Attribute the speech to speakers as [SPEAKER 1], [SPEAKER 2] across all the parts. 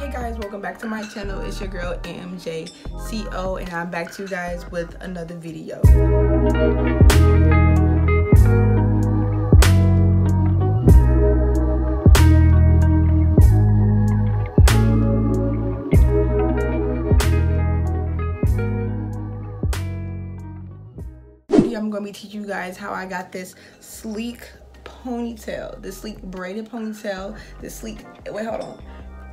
[SPEAKER 1] Hey guys, welcome back to my channel. It's your girl mmj.coyt, and I'm back to you guys with another video. I'm going to be teaching you guys how I got this sleek ponytail, this sleek braided ponytail, this sleek, wait, hold on,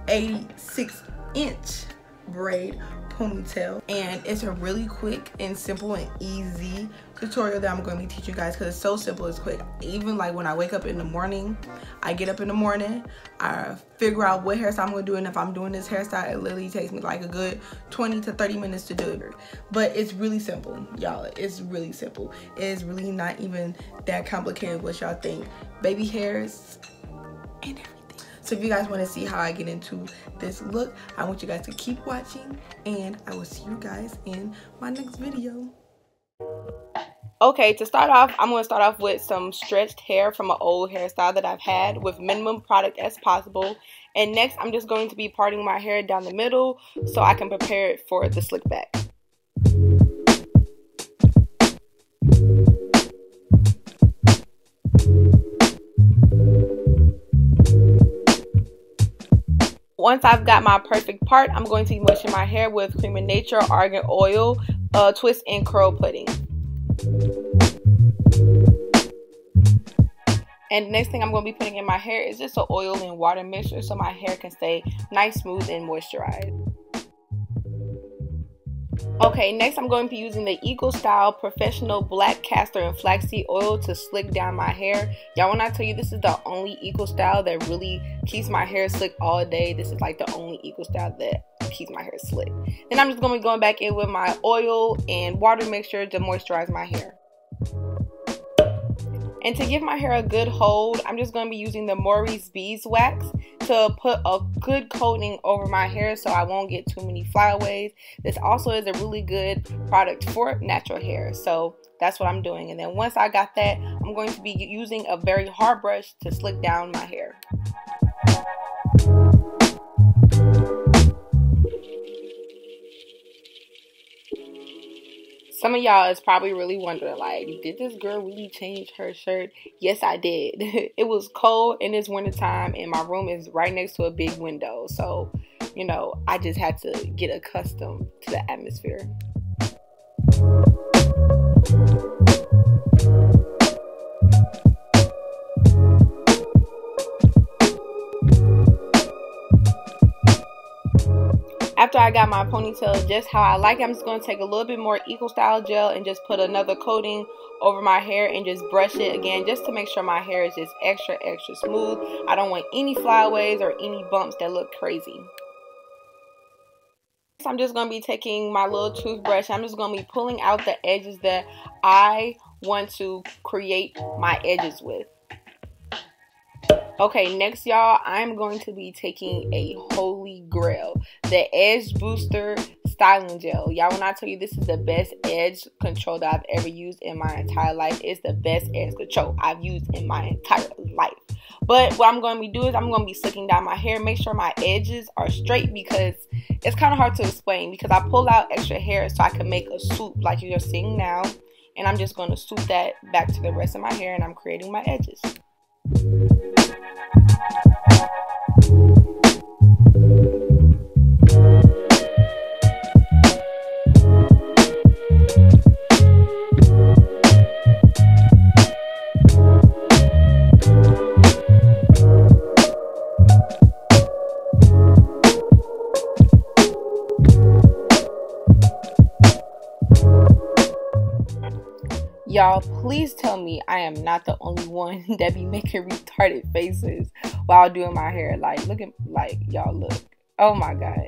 [SPEAKER 1] 86-inch braid ponytail. And it's a really quick and simple and easy tutorial that I'm going to be teaching you guys because it's so simple, it's quick. Even like when I wake up in the morning, I get up in the morning, I figure out what hairstyle I'm going to do, and if I'm doing this hairstyle, it literally takes me like a good 20 to 30 minutes to do it. But it's really simple, y'all. It's really simple. It's really not even that complicated what y'all think. Baby hairs and everything. So if you guys want to see how I get into this look, I want you guys to keep watching, and I will see you guys in my next video. Okay, to start off, I'm going to start off with some stretched hair from an old hairstyle that I've had with minimum product as possible. And next, I'm just going to be parting my hair down the middle so I can prepare it for the slick back. Once I've got my perfect part, I'm going to be mushing my hair with Creme Nature Argan Oil, Twist and Curl Pudding. And the next thing I'm going to be putting in my hair is just an oil and water mixture so my hair can stay nice, smooth, and moisturized. Okay, next I'm going to be using the Eco Style Professional Black Castor and Flaxseed Oil to slick down my hair. Y'all, when I tell you this is the only Eco Style that really keeps my hair slick all day, this is like the only Eco Style that keeps my hair slick. Then I'm just going to be going back in with my oil and water mixture to moisturize my hair. And to give my hair a good hold, I'm just going to be using the Maurice Beeswax to put a good coating over my hair so I won't get too many flyaways. This also is a really good product for natural hair, so that's what I'm doing. And then once I got that, I'm going to be using a very hard brush to slick down my hair. Some of y'all is probably really wondering, like, did this girl really change her shirt? Yes, I did. It was cold in this winter time, and my room is right next to a big window. So, you know, I just had to get accustomed to the atmosphere. After I got my ponytail just how I like it, I'm just going to take a little bit more Eco Style gel and just put another coating over my hair and just brush it again just to make sure my hair is just extra smooth. I don't want any flyaways or any bumps that look crazy. So I'm just going to be taking my little toothbrush. I'm just going to be pulling out the edges that I want to create my edges with. Okay, next y'all, I'm going to be taking a holy grail, the Edge Booster Styling Gel. Y'all, when I tell you this is the best edge control that I've ever used in my entire life, it's the best edge control I've used in my entire life. But what I'm going to be doing is I'm going to be slicking down my hair, make sure my edges are straight, because it's kind of hard to explain because I pull out extra hair so I can make a swoop like you're seeing now. And I'm just going to swoop that back to the rest of my hair, and I'm creating my edges. Y'all, please tell me I am not the only one that be making retarded faces while doing my hair. Like, look at, like, y'all look. Oh my God.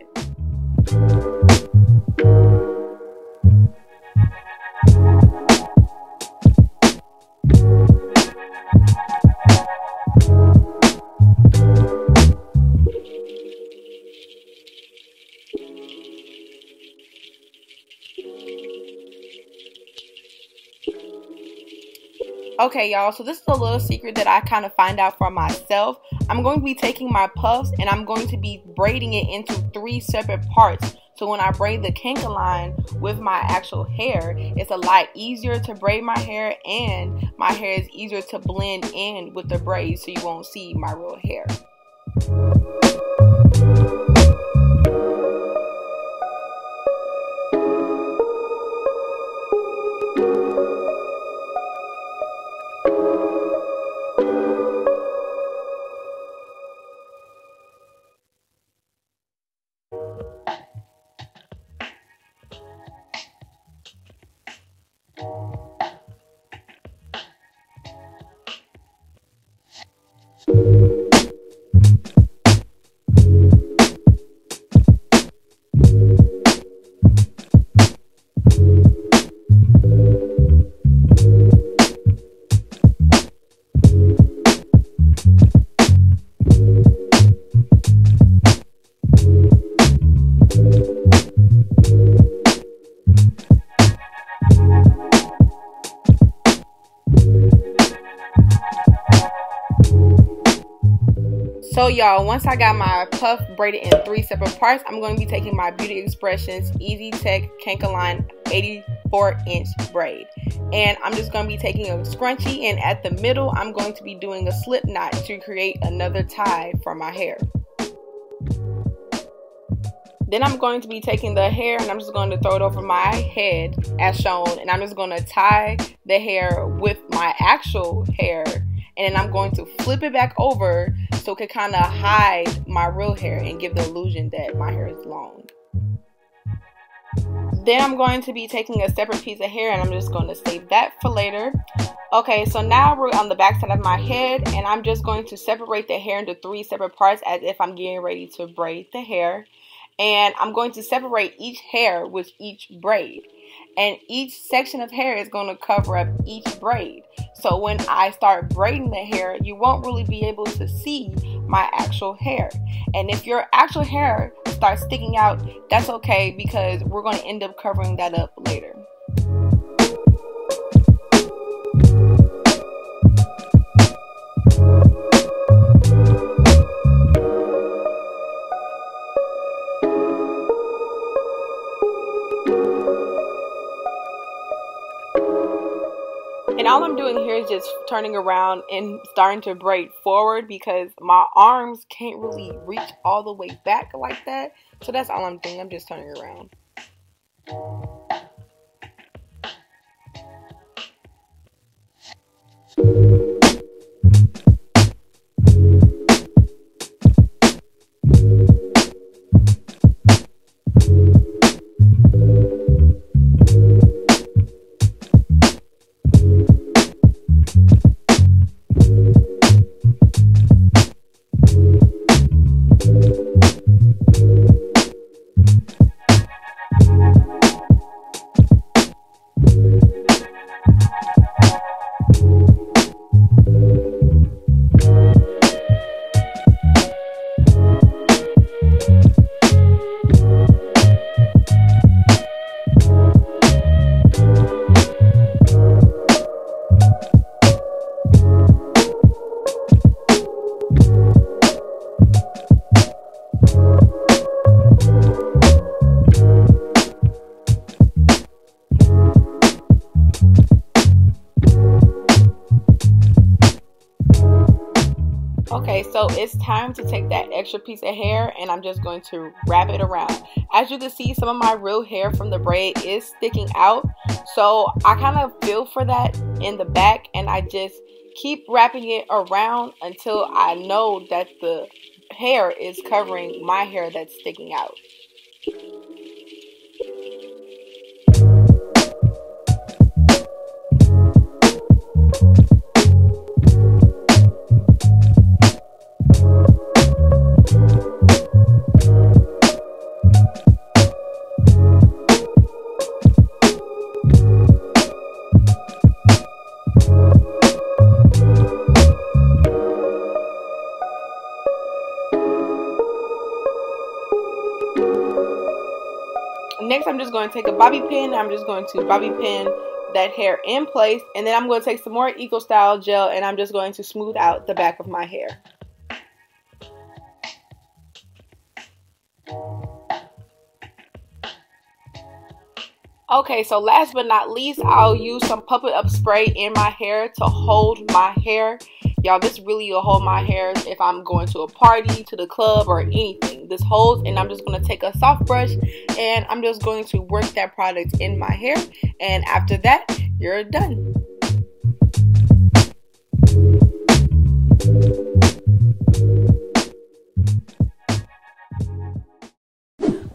[SPEAKER 1] Okay, y'all, so this is a little secret that I kind of find out for myself. I'm going to be taking my puffs and I'm going to be braiding it into 3 separate parts. So when I braid the canker line with my actual hair, it's a lot easier to braid my hair, and my hair is easier to blend in with the braids so you won't see my real hair. So y'all, once I got my puff braided in 3 separate parts, I'm going to be taking my Beauty Expressions EZTex canker line 84-inch braid, and I'm just going to be taking a scrunchie, and at the middle I'm going to be doing a slip knot to create another tie for my hair. Then I'm going to be taking the hair and I'm just going to throw it over my head as shown, and I'm just going to tie the hair with my actual hair, and then I'm going to flip it back over so it can kind of hide my real hair and give the illusion that my hair is long. Then I'm going to be taking a separate piece of hair and I'm just going to save that for later. Okay, so now we're on the back side of my head, and I'm just going to separate the hair into 3 separate parts as if I'm getting ready to braid the hair. And I'm going to separate each hair with each braid. And each section of hair is going to cover up each braid. So when I start braiding the hair, you won't really be able to see my actual hair. And if your actual hair starts sticking out, that's okay, because we're going to end up covering that up later. And all I'm doing here is just turning around and starting to braid forward because my arms can't really reach all the way back like that. So that's all I'm doing. I'm just turning around. Okay, so it's time to take that extra piece of hair and I'm just going to wrap it around. As you can see, some of my real hair from the braid is sticking out. So I kind of feel for that in the back, and I just keep wrapping it around until I know that the hair is covering my hair that's sticking out. Next, I'm just going to take a bobby pin. I'm just going to bobby pin that hair in place, and then I'm going to take some more Eco Style gel and I'm just going to smooth out the back of my hair. Okay, so last but not least, I'll use some Pump It Up spray in my hair to hold my hair. Y'all, this really will hold my hair if I'm going to a party, to the club, or anything. This holds, and I'm just going to take a soft brush and I'm just going to work that product in my hair. And after that, you're done.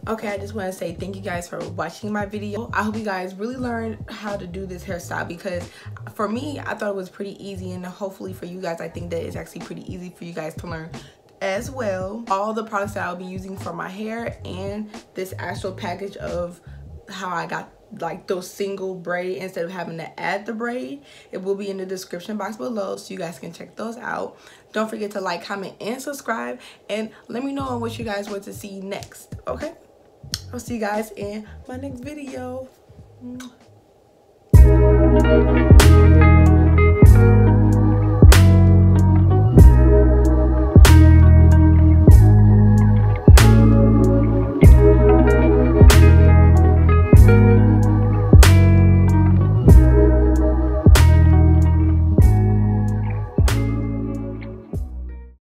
[SPEAKER 1] Okay, I just want to say thank you guys for watching my video. I hope you guys really learned how to do this hairstyle, because for me, I thought it was pretty easy, and hopefully for you guys, I think that it's actually pretty easy for you guys to learn as well. All the products that I'll be using for my hair and this actual package of how I got like those single braid instead of having to add the braid, it will be in the description box below, so you guys can check those out. Don't forget to like, comment, and subscribe, and let me know what you guys want to see next. Okay, I'll see you guys in my next video.